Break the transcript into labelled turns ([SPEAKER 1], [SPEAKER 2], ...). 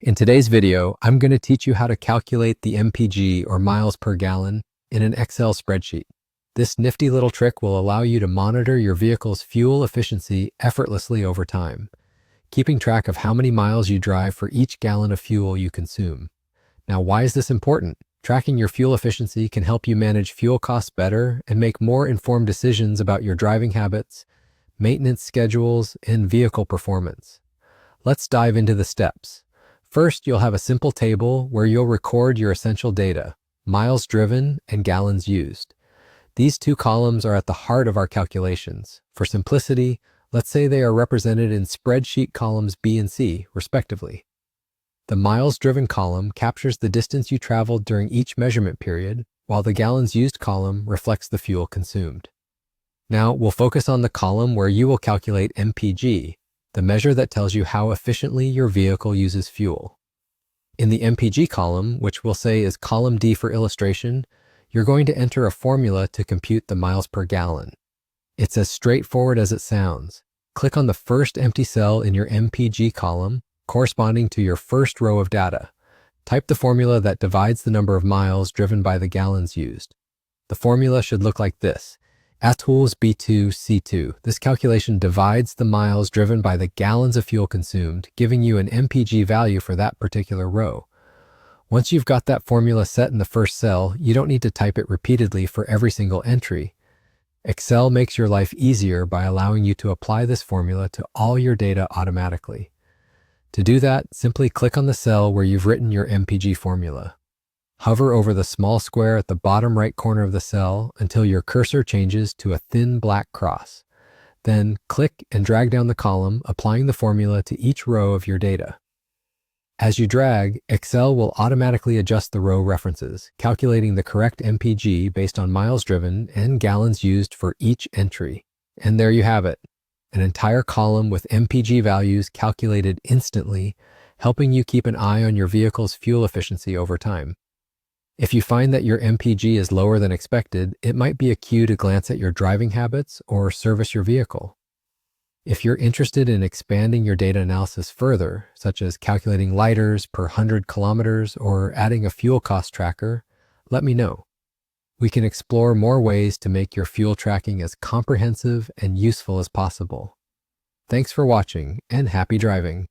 [SPEAKER 1] In today's video, I'm going to teach you how to calculate the MPG or miles per gallon in an Excel spreadsheet. This nifty little trick will allow you to monitor your vehicle's fuel efficiency effortlessly over time, keeping track of how many miles you drive for each gallon of fuel you consume. Now, why is this important? Tracking your fuel efficiency can help you manage fuel costs better and make more informed decisions about your driving habits, maintenance schedules, and vehicle performance. Let's dive into the steps. First, you'll have a simple table where you'll record your essential data, miles driven and gallons used. These two columns are at the heart of our calculations. For simplicity, let's say they are represented in spreadsheet columns B and C, respectively. The miles driven column captures the distance you traveled during each measurement period, while the gallons used column reflects the fuel consumed. Now, we'll focus on the column where you will calculate MPG, the measure that tells you how efficiently your vehicle uses fuel. In the MPG column, which we'll say is column D for illustration, you're going to enter a formula to compute the miles per gallon. It's as straightforward as it sounds. Click on the first empty cell in your MPG column, corresponding to your first row of data. Type the formula that divides the number of miles driven by the gallons used. The formula should look like this. A equals B2 C2. This calculation divides the miles driven by the gallons of fuel consumed, giving you an MPG value for that particular row. Once you've got that formula set in the first cell, you don't need to type it repeatedly for every single entry. Excel makes your life easier by allowing you to apply this formula to all your data automatically. To do that, simply click on the cell where you've written your MPG formula. Hover over the small square at the bottom right corner of the cell until your cursor changes to a thin black cross. Then click and drag down the column, applying the formula to each row of your data. As you drag, Excel will automatically adjust the row references, calculating the correct MPG based on miles driven and gallons used for each entry. And there you have it, an entire column with MPG values calculated instantly, helping you keep an eye on your vehicle's fuel efficiency over time. If you find that your MPG is lower than expected, it might be a cue to glance at your driving habits or service your vehicle. If you're interested in expanding your data analysis further, such as calculating liters per 100 kilometers or adding a fuel cost tracker, let me know. We can explore more ways to make your fuel tracking as comprehensive and useful as possible. Thanks for watching and happy driving.